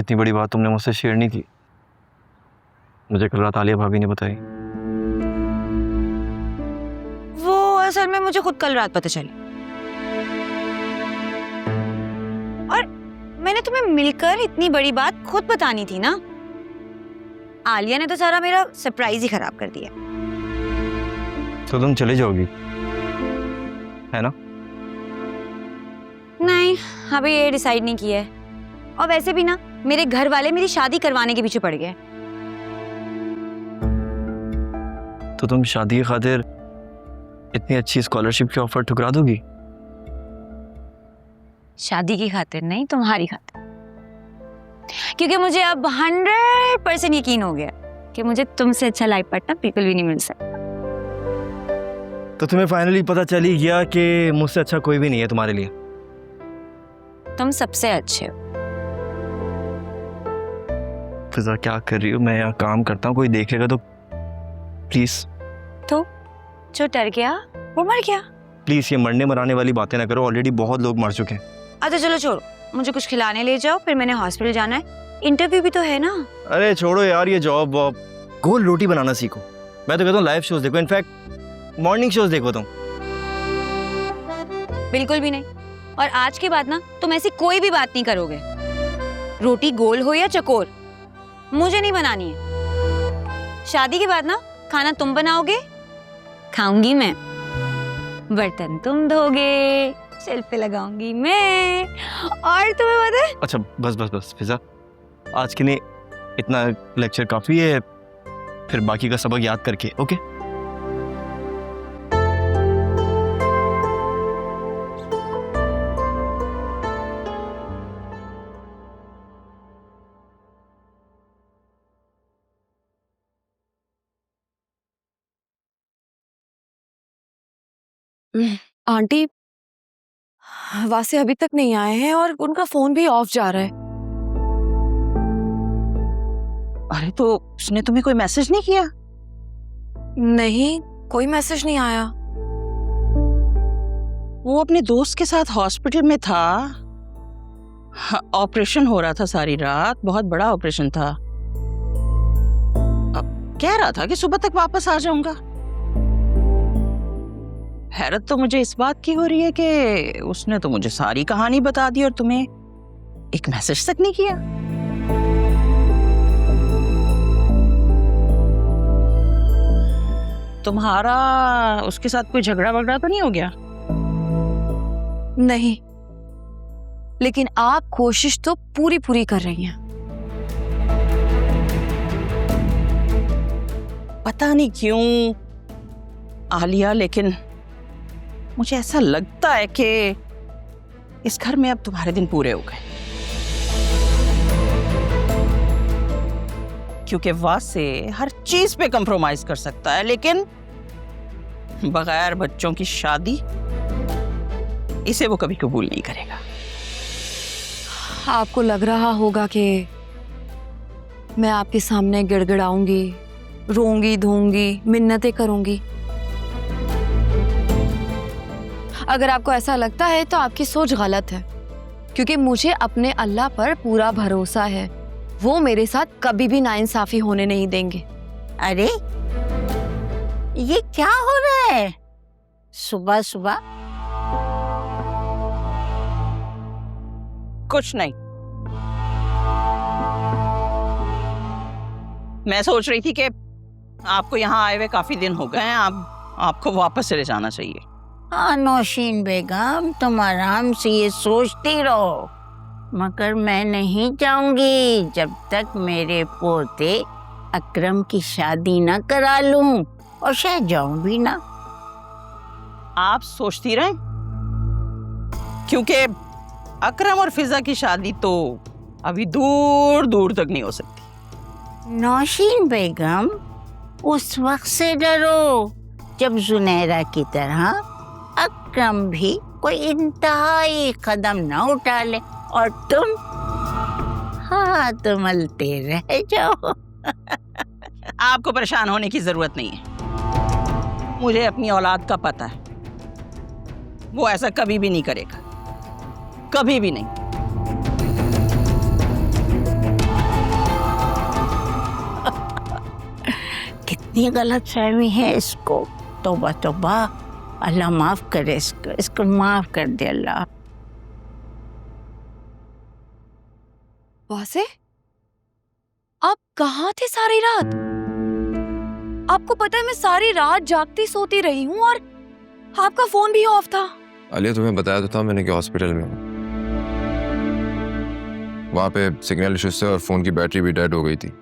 इतनी बड़ी बात तुमने मुझसे शेयर नहीं की। मुझे कल रात आलिया भाभी ने बताई। वो असल में मुझे खुद कल रात पता चली, और मैंने तुम्हें मिलकर इतनी बड़ी बात खुद बतानी थी ना। आलिया ने तो सारा मेरा सरप्राइज ही खराब कर दिया। तो तुम चले जाओगी है ना? नहीं, अभी ये डिसाइड नहीं किया है। और वैसे भी ना, मेरे घर वाले मेरी शादी करवाने के पीछे पड़ गए। तो तुम शादी की खातिर इतनी अच्छी स्कॉलरशिप की ऑफर ठुकरा दोगी? शादी की खातिर नहीं, तुम्हारी खातिर। क्योंकि मुझे अब 100% यकीन हो गया कि मुझे तुमसे अच्छा लाइफ पार्टनर बिल्कुल भी नहीं मिल सकता। तो तुम्हें फाइनली पता चल ही गया कि मुझसे अच्छा कोई भी नहीं है तुम्हारे लिए। तुम सबसे अच्छे हो। फिजा क्या कर रही हो? मैं यहाँ काम करता हूँ, कोई देखेगा तो प्लीज। तो जो डर गया वो मर गया। प्लीज ये मरने मराने वाली बातें ना करो, ऑलरेडी बहुत लोग मर चुके हैं। अच्छा चलो छोड़ो, मुझे कुछ खिलाने ले जाओ, फिर मैंने हॉस्पिटल जाना है। इंटरव्यू भी तो है ना। अरे छोड़ो यार ये जॉब वॉब, गोल रोटी बनाना सीखो। मैं तो कहता हूँ लाइव शोज देखो, इनफैक्ट मॉर्निंग शोज देखो तुम। बिल्कुल भी नहीं। और आज के बाद ना तुम ऐसी कोई भी बात नहीं करोगे। रोटी गोल हो या चकोर, मुझे नहीं बनानी है। शादी के बाद ना खाना तुम बनाओगे, खाऊंगी मैं, बर्तन तुम धोगे, शेल्फ पे लगाऊंगी मैं, और तुम्हें पता है। अच्छा बस बस बस फिजा, आज के लिए इतना लेक्चर काफी है, फिर बाकी का सबक याद करके। ओके आंटी, वासे अभी तक नहीं आए हैं और उनका फोन भी ऑफ जा रहा है। अरे तो उसने तुम्हें कोई मैसेज नहीं किया? नहीं, कोई मैसेज नहीं आया। वो अपने दोस्त के साथ हॉस्पिटल में था। ऑपरेशन हो रहा था सारी रात, बहुत बड़ा ऑपरेशन था। अब कह रहा था कि सुबह तक वापस आ जाऊंगा। हैरत तो मुझे इस बात की हो रही है कि उसने तो मुझे सारी कहानी बता दी और तुम्हें एक मैसेज तक नहीं किया। तुम्हारा उसके साथ कोई झगड़ा वगड़ा तो नहीं हो गया? नहीं, लेकिन आप कोशिश तो पूरी पूरी कर रही हैं। पता नहीं क्यों आलिया, लेकिन मुझे ऐसा लगता है कि इस घर में अब तुम्हारे दिन पूरे हो गए। क्योंकि वासे हर चीज पे कंप्रोमाइज कर सकता है, लेकिन बगैर बच्चों की शादी इसे वो कभी कबूल नहीं करेगा। आपको लग रहा होगा कि मैं आपके सामने गिड़गिड़ाऊंगी, रोऊंगी धोऊंगी, मिन्नतें करूंगी। अगर आपको ऐसा लगता है तो आपकी सोच गलत है, क्योंकि मुझे अपने अल्लाह पर पूरा भरोसा है। वो मेरे साथ कभी भी नाइंसाफी होने नहीं देंगे। अरे ये क्या हो रहा है सुबह सुबह? कुछ नहीं, मैं सोच रही थी कि आपको यहाँ आए हुए काफी दिन हो गए हैं, आपको वापस चले जाना चाहिए। हाँ नौशीन बेगम, तुम आराम से ये सोचती रहो, मगर मैं नहीं जाऊंगी जब तक मेरे पोते अकरम की शादी ना करा लूं, और शायद जाऊं भी ना। आप सोचती रहें, क्योंकि अकरम और फिजा की शादी तो अभी दूर दूर तक नहीं हो सकती। नौशीन बेगम, उस वक्त से डरो जब जुनैरा की तरह अकरम भी कोई इंतहाई कदम ना उठा ले और तुम हाथ मलते रह जाओ। आपको परेशान होने की जरूरत नहीं है। मुझे अपनी औलाद का पता है, वो ऐसा कभी भी नहीं करेगा, कभी भी नहीं। कितनी गलत फहमी है इसको। तौबा तौबा, अल्लाह माफ करे इसको माफ कर दे अल्लाह। वासे, आप कहाँ थे सारी रात? आपको पता है मैं सारी रात जागती सोती रही हूँ और आपका फोन भी ऑफ था। आलिया तुम्हें बताया तो था मैंने कि हॉस्पिटल में हूँ। वहाँ पे सिग्नल इश्यूज थे और फोन की बैटरी भी डेड हो गई थी।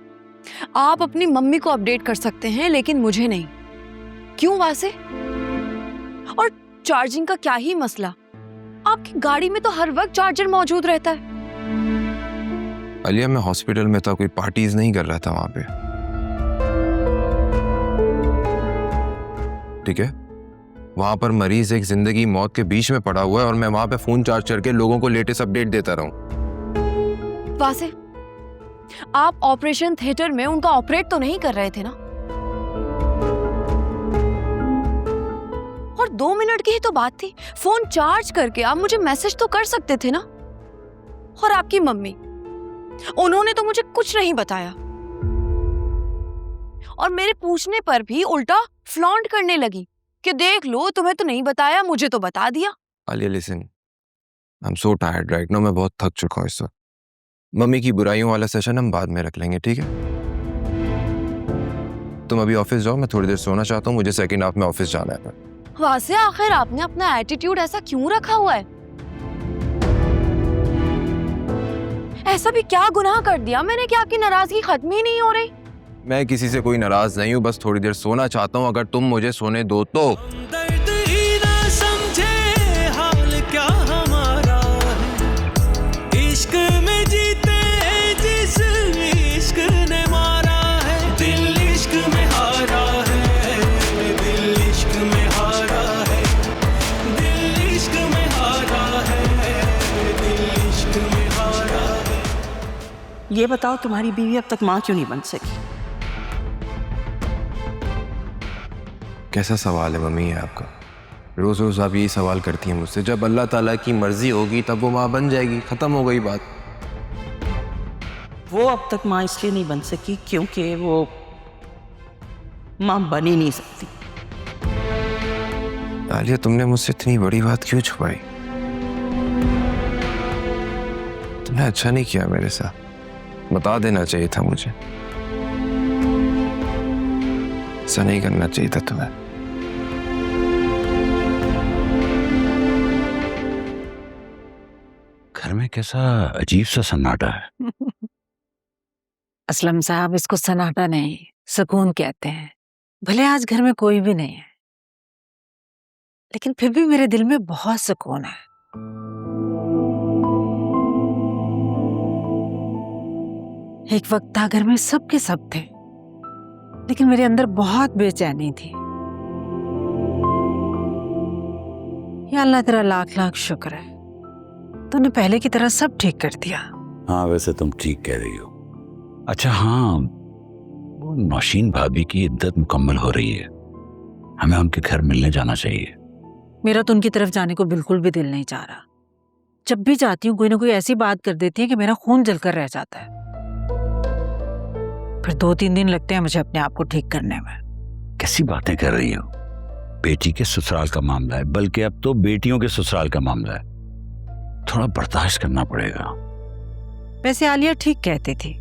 आप अपनी मम्मी को अपडेट कर सकते हैं लेकिन मुझे नहीं। क्यों वासे? और चार्जिंग का क्या ही मसला? आपकी गाड़ी में तो हर वक्त चार्जर मौजूद रहता है। आलिया मैं हॉस्पिटल में था, कोई पार्टीज नहीं कर रहा था वहाँ पे, ठीक है? वहाँ पर मरीज एक जिंदगी मौत के बीच में पड़ा हुआ है और मैं वहाँ पे फोन चार्ज करके लोगों को लेटेस्ट अपडेट देता रहूं। वासे, आप ऑपरेशन थिएटर में उनका ऑपरेट तो नहीं कर रहे थे ना? और 2 मिनट की ही तो बात थी। फोन चार्ज करके आप मुझे मैसेज तो कर सकते थे ना? और आपकी मम्मी, उन्होंने तो मुझे कुछ नहीं बताया और मेरे पूछने पर भी उल्टा फ्लॉन्ट करने लगी कि देख लो, तुम्हें तो नहीं बताया, मुझे तो बता दिया। Alia listen, I am so tired right now, मैं बहुत थक चुका हूँ इस वक्त। मम्मी की बुराइयों वाला सेशन हम बाद में रख लेंगे, ठीक है? तुम अभी ऑफिस जाओ, मैं थोड़ी देर सोना चाहता हूँ, मुझे सेकंड हाफ में ऑफिस जाना है। वासे, आखिर आपने अपना एटीट्यूड ऐसा क्यों रखा हुआ है? ऐसा भी क्या गुनाह कर दिया मैंने कि आपकी नाराजगी खत्म ही नहीं हो रही? मैं किसी से कोई नाराज नहीं हूँ, बस थोड़ी देर सोना चाहता हूँ, अगर तुम मुझे सोने दो तो। दर्द ही ना समझे हाल क्या हमारा है, इश्क में जीते जिस इश्क ने मारा है, दिल इश्क में हारा है, दिल इश्क में हारा है, दिल इश्क में हारा है, दिल इश्क में हारा है। ये बताओ तुम्हारी बीवी अब तक माँ क्यों नहीं बन सकी? कैसा सवाल है मम्मी ये आपका? रोज रोज आप यही सवाल करती हैं मुझसे। जब अल्लाह ताला की मर्जी होगी तब वो माँ बन जाएगी, खत्म हो गई बात। वो अब तक माँ इसलिए नहीं बन सकी क्योंकि वो माँ बन ही नहीं सकती। आलिया तुमने मुझसे इतनी बड़ी बात क्यों छुपाई? तुमने अच्छा नहीं किया मेरे साथ, बता देना चाहिए था मुझे। ऐसा नहीं करना चाहिए था तुम्हें। घर में कैसा अजीब सा सन्नाटा है। असलम साहब, इसको सन्नाटा नहीं, सुकून कहते हैं। भले आज घर में कोई भी नहीं है, लेकिन फिर भी मेरे दिल में बहुत सुकून है। एक वक्त था घर में सबके सब थे, लेकिन मेरे अंदर बहुत बेचैनी थी। या अल्लाह तेरा लाख लाख शुक्र है, तूने पहले की तरह सब ठीक कर दिया। हाँ वैसे तुम ठीक कह रही हो। अच्छा हाँ, वो नौशीन भाभी की इद्दत मुकम्मल हो रही है, हमें उनके घर मिलने जाना चाहिए। मेरा तो उनकी तरफ जाने को बिल्कुल भी दिल नहीं चाह रहा। जब भी जाती हूँ कोई ना कोई ऐसी बात कर देती है कि मेरा खून जलकर रह जाता है। फिर 2-3 दिन लगते हैं मुझे अपने आप को ठीक करने में। कैसी बातें कर रही हो? बेटी के ससुराल का मामला है, बल्कि अब तो बेटियों के ससुराल का मामला है, थोड़ा बर्दाश्त करना पड़ेगा। वैसे आलिया ठीक कहती थी,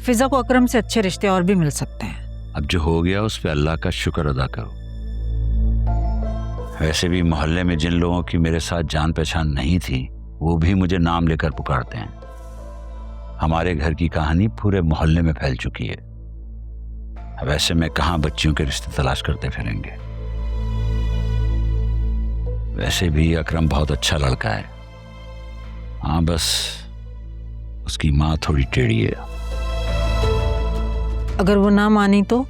फिजा को अकरम से अच्छे रिश्ते और भी मिल सकते हैं। अब जो हो गया उस पे अल्लाह का शुक्र अदा करो। वैसे भी मोहल्ले में जिन लोगों की मेरे साथ जान पहचान नहीं थी, वो भी मुझे नाम लेकर पुकारते हैं। हमारे घर की कहानी पूरे मोहल्ले में फैल चुकी है। वैसे में कहाँ बच्चियों के रिश्ते तलाश करते फिरेंगे। वैसे भी अकरम बहुत अच्छा लड़का है, हाँ बस उसकी माँ थोड़ी टेढ़ी है। अगर वो ना मानी तो?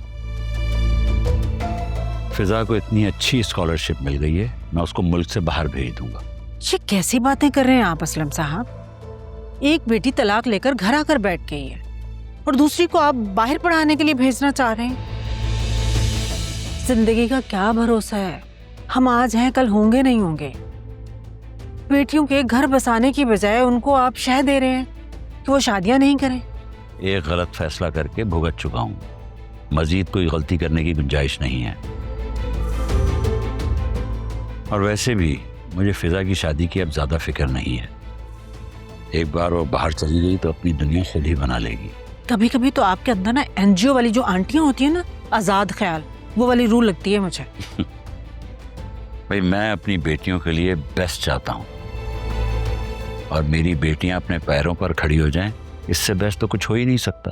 फिजा को इतनी अच्छी स्कॉलरशिप मिल गई है, मैं उसको मुल्क से बाहर भेज दूंगा। ये कैसी बातें कर रहे हैं आप असलम साहब? एक बेटी तलाक लेकर घर आकर बैठ गई है और दूसरी को आप बाहर पढ़ाने के लिए भेजना चाह रहे हैं। जिंदगी का क्या भरोसा है, हम आज हैं कल होंगे नहीं होंगे। बेटियों के घर बसाने की बजाय उनको आप शह दे रहे हैं कि वो शादियां नहीं करें। एक गलत फैसला करके भुगत चुका हूँ, मजीद कोई गलती करने की गुंजाइश नहीं है। और वैसे भी मुझे फिजा की शादी की अब ज़्यादा फिक्र नहीं है। एक बार वो बाहर चली गई तो अपनी दुनिया खुद ही बना लेगी। कभी कभी तो आपके अंदर ना एनजीओ वाली जो आंटियां होती है ना, आज़ाद ख्याल, वो वाली रूह लगती है मुझे। भाई मैं अपनी बेटियों के लिए बेस्ट चाहता हूँ, और मेरी बेटियां अपने पैरों पर खड़ी हो जाएं, इससे बेस्ट तो कुछ हो ही नहीं सकता।